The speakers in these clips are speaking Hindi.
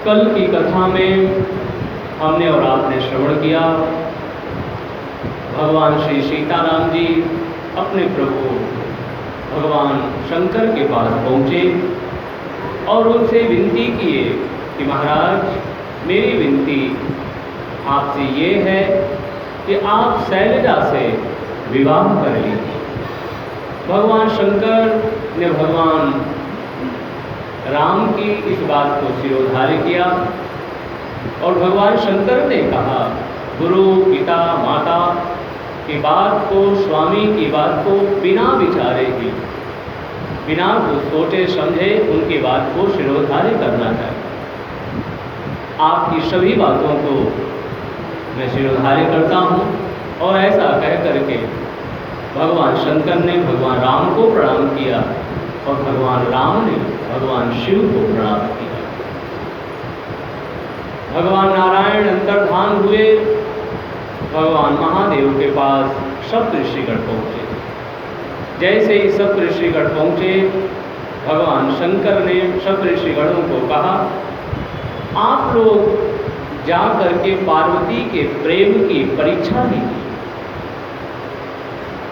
कल की कथा में हमने और आपने श्रवण किया, भगवान श्री सीताराम जी अपने प्रभु भगवान शंकर के पास पहुँचे और उनसे विनती किए कि महाराज मेरी विनती आपसे ये है कि आप शैलजा से विवाह कर लीजिए। भगवान शंकर ने भगवान राम की इस बात को शिरोधार्य किया और भगवान शंकर ने कहा गुरु पिता माता की बात को, स्वामी की बात को बिना विचारे ही, बिना कुछ सोचे समझे उनकी बात को शिरोधार्य करना चाहिए। आपकी सभी बातों को मैं शिरोधार्य करता हूँ। और ऐसा कह करके भगवान शंकर ने भगवान राम को प्रणाम किया और भगवान राम ने भगवान शिव को प्रणाम किया। भगवान नारायण अंतर्धान हुए, भगवान महादेव के पास सप्तऋषिगण पहुँचे। जैसे ही सप्तऋषिगण पहुँचे, भगवान शंकर ने सप्तऋषिगणों को कहा आप लोग जा करके पार्वती के प्रेम की परीक्षा लीजिए।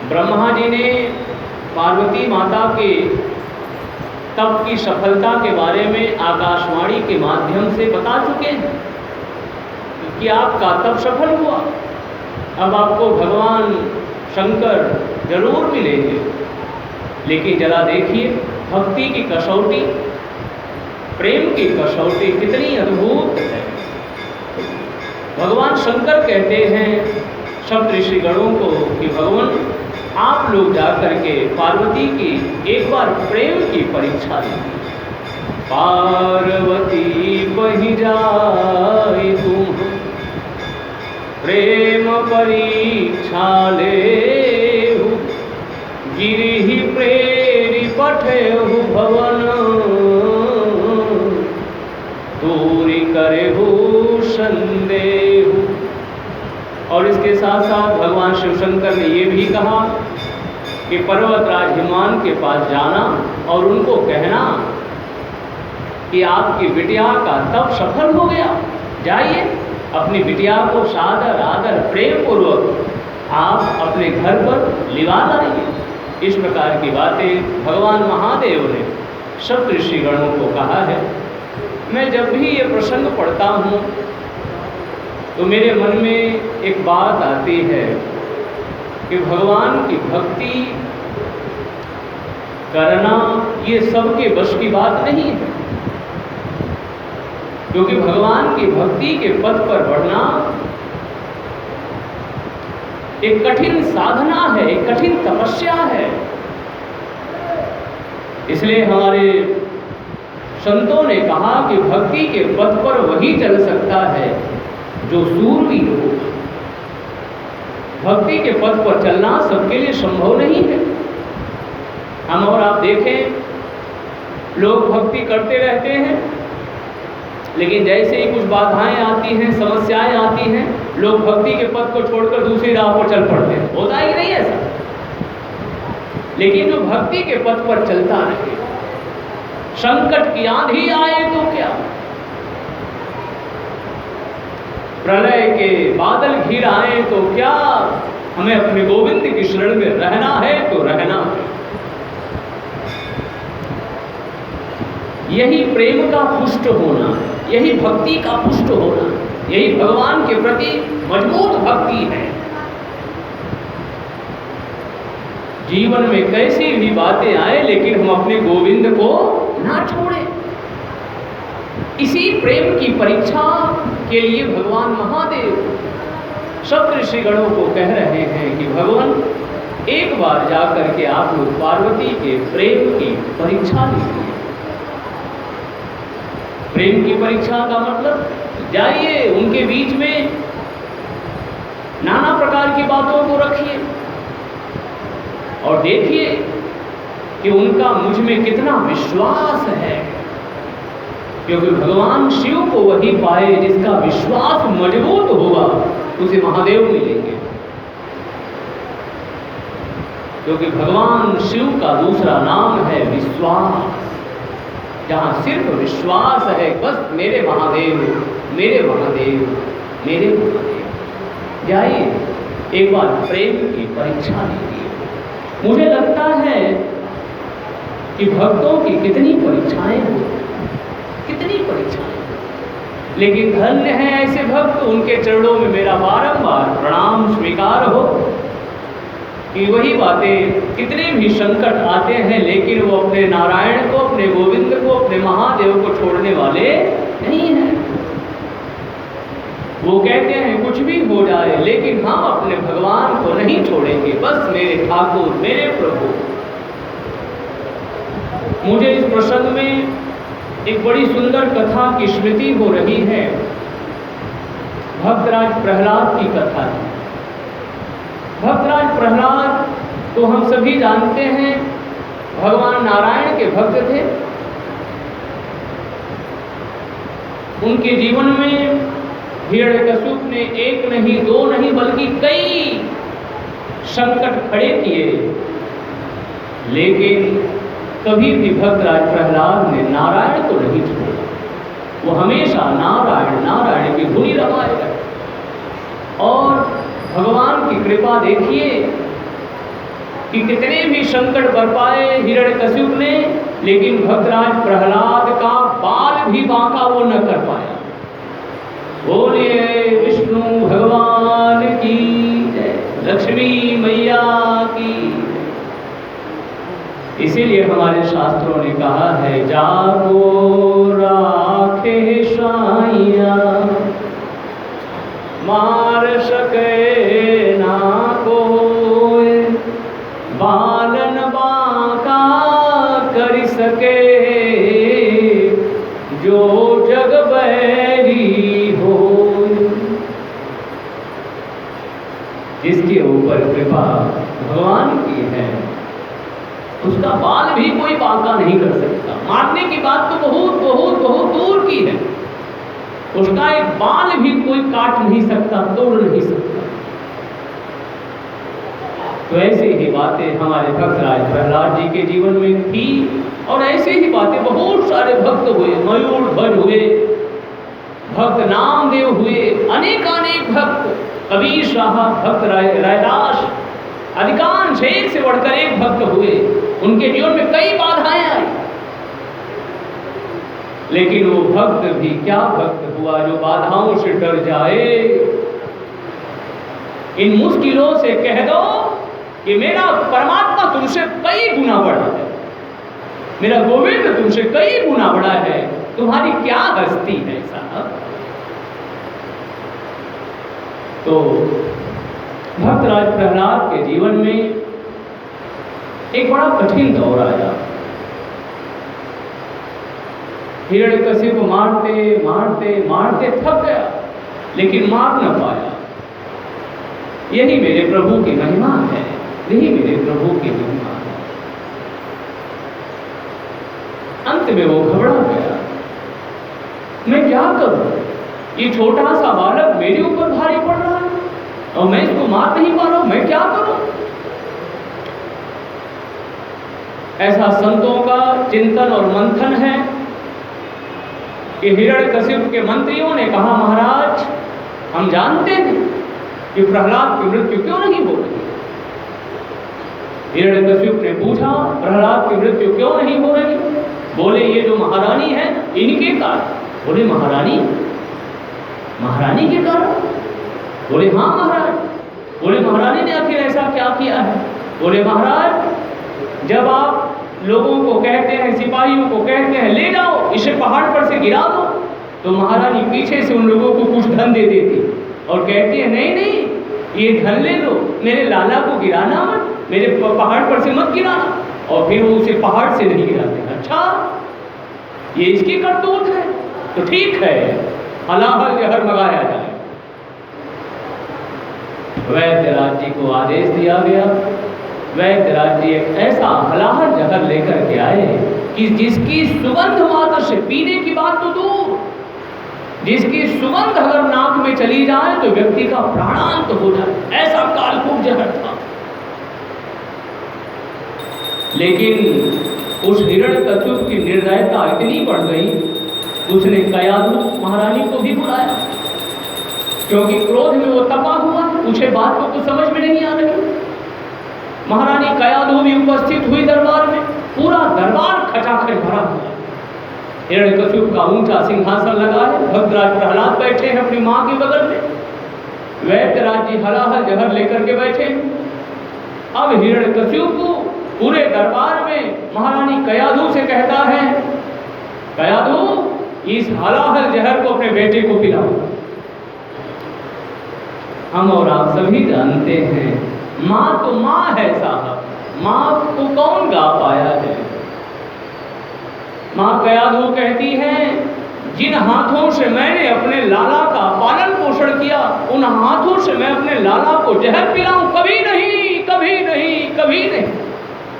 ब्रह्मा जी ने पार्वती माता के तप की सफलता के बारे में आकाशवाणी के माध्यम से बता चुके हैं कि आपका तप सफल हुआ। अब आपको भगवान शंकर जरूर मिलेंगे। लेकिन जरा देखिए भक्ति की कसौटी, प्रेम की कसौटी कितनी अद्भुत है। भगवान शंकर कहते हैं सप्तऋषिगणों को कि भगवान आप लोग जाकर के पार्वती की एक बार प्रेम की परीक्षा लीजिए। पार्वती बहि जाय तुम प्रेम परीक्षा लेहु, गिरिहि प्रेरि पठेहु भवन, दूरी करेहु संदेहु। और इसके साथ साथ भगवान शिव शंकर ने ये भी कहा कि पर्वतराज हिमान के पास जाना और उनको कहना कि आपकी बिटिया का तप सफल हो गया। जाइए अपनी बिटिया को सादर आदर प्रेम पूर्वक आप अपने घर पर लिवा लाइए। इस प्रकार की बातें भगवान महादेव ने सप्तऋषिगणों को कहा है। मैं जब भी ये प्रसंग पढ़ता हूँ तो मेरे मन में एक बात आती है कि भगवान की भक्ति करना ये सबके बस की बात नहीं है, क्योंकि भगवान की भक्ति के पथ पर बढ़ना एक कठिन साधना है, एक कठिन तपस्या है। इसलिए हमारे संतों ने कहा कि भक्ति के पथ पर वही चल सकता है जो सूरवीर हो। भक्ति के पथ पर चलना सबके लिए संभव नहीं है। हम और आप देखें लोग भक्ति करते रहते हैं, लेकिन जैसे ही कुछ बाधाएं आती हैं, समस्याएं आती हैं, लोग भक्ति के पथ को छोड़कर दूसरी राह पर चल पड़ते हैं। होता ही नहीं ऐसा। लेकिन जो भक्ति के पथ पर चलता रहे, संकट की आंधी आए तो क्या, प्रलय के बादल घिर आए तो क्या, हमें अपने गोविंद की शरण में रहना है तो रहना है। यही प्रेम का पुष्ट होना, यही भक्ति का पुष्ट होना, यही भगवान के प्रति मजबूत भक्ति है। जीवन में कैसी भी बातें आए लेकिन हम अपने गोविंद को ना छोड़ें। इसी प्रेम की परीक्षा के लिए भगवान महादेव सप्तऋषिगणों को कह रहे हैं कि भगवान एक बार जाकर के आप लोग पार्वती के प्रेम की परीक्षा लीजिए। प्रेम की परीक्षा का मतलब जाइए उनके बीच में नाना प्रकार की बातों को रखिए और देखिए कि उनका मुझ में कितना विश्वास है, क्योंकि भगवान शिव को वही पाए जिसका विश्वास मजबूत होगा, उसे महादेव मिलेंगे। क्योंकि भगवान शिव का दूसरा नाम है विश्वास। जहाँ सिर्फ विश्वास है, बस मेरे महादेव, मेरे महादेव, मेरे महादेव। जाइए एक बार प्रेम की परीक्षा लीजिए। मुझे लगता है कि भक्तों की कितनी परीक्षाएं हो, कितनी परीक्षाएं, लेकिन धन्य है ऐसे भक्त, उनके चरणों में मेरा बारंबार प्रणाम स्वीकार हो कि वही बातें, कितने भी संकट आते हैं लेकिन वो अपने नारायण को, अपने गोविंद को, अपने महादेव को छोड़ने वाले नहीं हैं। वो कहते हैं कुछ भी हो जाए लेकिन हम अपने भगवान को नहीं छोड़ेंगे, बस मेरे ठाकुर, मेरे प्रभु। मुझे इस प्रसंग में एक बड़ी सुंदर कथा की स्मृति हो रही है, भक्तराज प्रहलाद की कथा है। भक्तराज प्रहलाद को हम सभी जानते हैं, भगवान नारायण के भक्त थे। उनके जीवन में हिरण्यकश्यप ने एक नहीं, दो नहीं, बल्कि कई संकट खड़े किए, लेकिन कभी भी भक्तराज प्रहलाद ने नारायण को नहीं छोड़ा। वो हमेशा नारायण नारायण की धुनी रमाए रहे। और भगवान की कृपा देखिए कि कितने भी संकट बरपाए हिरण्यकश्यप ने, लेकिन भक्तराज प्रहलाद का बाल भी बांका वो न कर पाया। बोलिए विष्णु भगवान की जय, लक्ष्मी मैया की। इसीलिए हमारे शास्त्रों ने कहा है, जागो राखे साइया, मार सके ना कोई, बालन बांका कर सके, जो जग बैरी हो। जिसके ऊपर कृपा भगवान की है, उसका बाल भी कोई बांका नहीं कर सकता। मारने की बात तो बहुत बहुत बहुत दूर की है, उसका एक बाल भी कोई काट नहीं सकता, तोड़ नहीं सकता। तो ऐसे ही बातें हमारे भक्तराज प्रहलाद जी के जीवन में थी, और ऐसे ही बातें बहुत सारे भक्त हुए, मयूर ध्वज हुए, भक्त नामदेव हुए, अनेकानेक भक्त, कबीर साहब, भक्त रैदास, अधिकांश एक से बढ़कर एक भक्त हुए। उनके जीवन में कई बाधाएं आई, लेकिन वो भक्त भी क्या भक्त हुआ जो बाधाओं से डर जाए। इन मुश्किलों से कह दो कि मेरा परमात्मा तुमसे कई गुना बड़ा है, मेरा गोविंद तुमसे कई गुना बड़ा है, तुम्हारी क्या हस्ती है साहब। तो भक्तराज प्रहलाद के जीवन में एक बड़ा कठिन दौर आया। हिरण्यकश्यप को मारते मारते मारते थक गया, लेकिन मार न पाया। यही मेरे प्रभु की महिमा है, यही मेरे प्रभु की महिमा है। अंत में वो घबरा गया, मैं क्या करूं, ये छोटा सा बालक मेरे ऊपर भारी पड़ रहा है और मैं इसको मार नहीं पा रहा हूं, मैं क्या करूं। ऐसा संतों का चिंतन और मंथन है कि हिरण्यकश्यप के मंत्रियों ने कहा, महाराज हम जानते हैं कि प्रहलाद की मृत्यु क्यों नहीं हो रही। हिरण्यकश्यप ने पूछा, प्रहलाद की मृत्यु क्यों नहीं हो रही। बोले, ये जो महारानी है इनके कारण। बोले, महारानी, महारानी के कारण। बोले, हाँ महाराज। बोले, महारानी ने आखिर ऐसा क्या किया है। बोले, महाराज जब आप लोगों को कहते हैं, सिपाहियों को कहते हैं ले जाओ इसे पहाड़ पर से गिरा दो, तो महारानी पीछे से उन लोगों को कुछ धन दे देती और कहती है नहीं नहीं ये धन ले लो, मेरे लाला को गिराना मत, मेरे पहाड़ पर से मत गिराना। और फिर वो उसे पहाड़ से नहीं गिराते। अच्छा, ये इसकी करतूत है, तो ठीक है, हलाहल जहर मंगाया जाए। वैद्यराज जी को आदेश दिया गया। वैद्यराज जी एक ऐसा हलाहल जहर लेकर के आए कि जिसकी सुगंध मात्र से, पीने की बात तो दूर, जिसकी सुगंध अगर नाक में चली जाए तो व्यक्ति का प्राणांत हो जाए, ऐसा कालकूट जहर था। लेकिन उस हिरण्यकश्यप की निर्दयता इतनी बढ़ गई, उसने कयाधु महारानी को भी बुलाया, क्योंकि क्रोध में वो तपा हुआ, उसे बात को कुछ समझ में नहीं आ रही। महारानी कयाधु भी उपस्थित हुई दरबार में, पूरा दरबार खचाखच भरा हुआ। हिरण्यकश्यप का ऊंचा सिंहासन लगा है, भक्तराज प्रहलाद बैठे हैं अपनी माँ के बगल में, वैद्यराज जी हलाहल जहर लेकर के बैठे। अब हिरण्यकश्यप पूरे दरबार में महारानी कयाधु से कहता है, कयाधु इस हलाहल जहर को अपने बेटे को पिलाओ। हम और आप सभी जानते हैं, माँ तो माँ है साहब, माँ को कौन गा पाया है। माँ कयाधु कहती है, जिन हाथों से मैंने अपने लाला का पालन पोषण किया, उन हाथों से मैं अपने लाला को जहर पिलाऊं? कभी नहीं, कभी नहीं, कभी नहीं।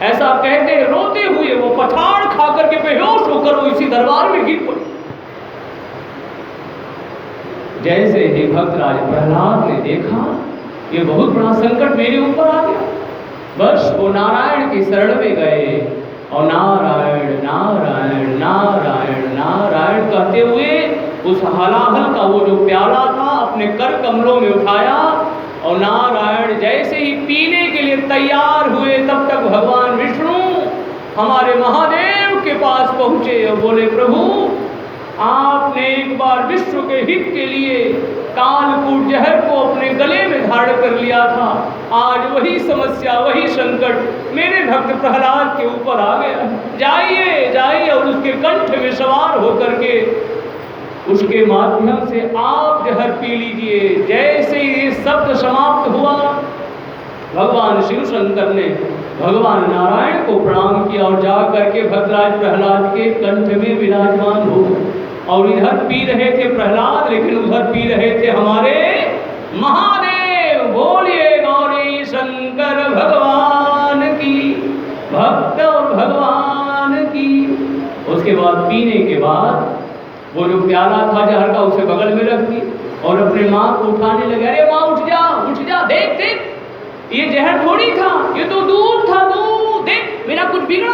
ऐसा कहते रोते हुए वो पठार खा करके बेहोश होकर वो इसी दरबार में गिर पड़ी। जैसे ही भक्तराज प्रहलाद ने देखा ये बहुत बड़ा संकट मेरे ऊपर आ गया, बस वो नारायण की शरण में गए और नारायण नारायण नारायण नारायण कहते हुए उस हलाहल का वो जो प्याला था अपने कर कमलों में उठाया और नारायण जैसे ही पीने के लिए तैयार हुए, तब तक भगवान विष्णु हमारे महादेव के पास पहुंचे और बोले, प्रभु आपने एक बार विश्व के हित के लिए कालकूट जहर को अपने गले में धारण कर लिया था, आज वही समस्या, वही संकट मेरे भक्त प्रहलाद के ऊपर आ गया। जाइए जाइए और उसके कंठ में सवार होकर के उसके माध्यम से आप जहर पी लीजिए। जैसे ये शब्द समाप्त हुआ, भगवान शिव शंकर ने भगवान नारायण को प्रणाम किया और जा करके भक्तराज प्रहलाद के कंठ में विराजमान हो गए। और इधर पी रहे थे प्रहलाद, लेकिन उधर पी रहे थे हमारे महादेव। बोलिए गौरी शंकर भगवान की, भक्त और भगवान की। उसके बाद पीने के बाद वो जो प्याला था जहर का उसे बगल में रख दी और अपने माँ को उठाने लगे। अरे माँ उठ जा, देख देख ये जहर थोड़ी था, ये तो दूध था, दूध, देख मेरा कुछ बिगड़ा।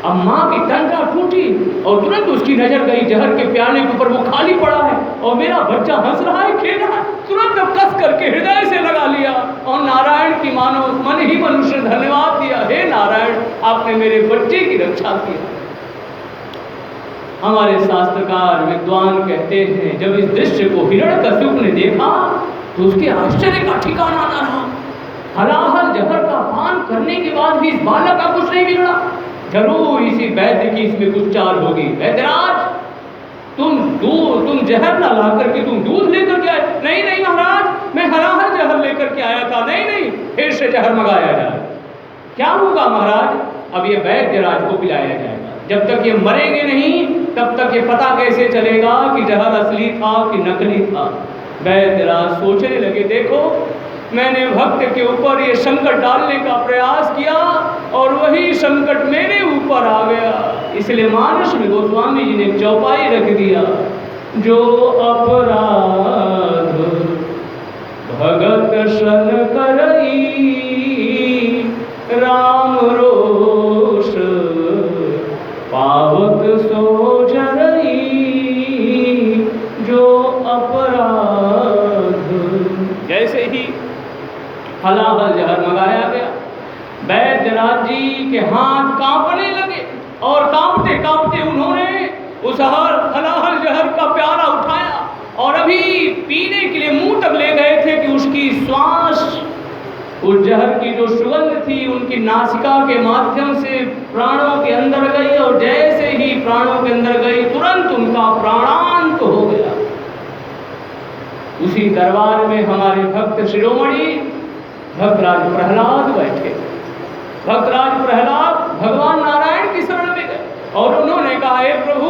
अब माँ की टंका टूटी और तुरंत उसकी नजर गई जहर के प्याले के ऊपर, वो खाली पड़ा है और मेरा बच्चा हंस रहा है, खेल रहा है। तुरंत अब कस करके हृदय से लगा लिया और नारायण की मानो मन ही मन उसे धन्यवाद दिया, हे नारायण आपने मेरे बच्चे की रक्षा की। हमारे शास्त्रकार विद्वान कहते हैं, जब इस दृश्य को हिरण्यकश्यप ने देखा तो उसके आश्चर्य का ठिकाना न रहा। हलाहल जहर का पान करने के बाद भी इस बालक का कुछ नहीं बिगड़ा। जरूर इसी वैद्य की इसमें कुछ चाल होगी। वैद्यराज तुम जहर ना ला करके तुम दूध लेकर के आए? नहीं नहीं महाराज, मैं हलाहल जहर लेकर के आया था। नहीं नहीं, फिर से जहर मंगाया जाए। क्या होगा महाराज? अब ये वैद्यराज को पिलाया जाएगा। जब तक ये मरेंगे नहीं तब तक ये पता कैसे चलेगा कि जहर असली था कि नकली था। वैद्यराज सोचने लगे, देखो मैंने भक्त के ऊपर ये संकट डालने का प्रयास किया और वही संकट मेरे ऊपर आ गया। इसलिए मानस में गोस्वामी जी ने चौपाई रख दिया, जो अपराध भगत सन करई, राम रोष पावक सो जरई, जो अपराध। जैसे ही हलाहल जहर मंगाया गया, वैद्यराज जी के हाथ कांपने लगे और कांपते कांपते उन्होंने उस हलाहल जहर का प्याला उठाया और अभी पीने के लिए मुंह तक ले गए थे कि उसकी श्वास, उस जहर की जो सुगंध थी उनकी नासिका के माध्यम से प्राणों के अंदर गई और जैसे ही प्राणों के अंदर गई तुरंत उनका प्राणांत हो गया। उसी दरबार में हमारे भक्त शिरोमणि भक्तराज प्रहलाद बैठे। भक्तराज प्रहलाद भगवान नारायण की शरण में गए और उन्होंने कहा, हे प्रभु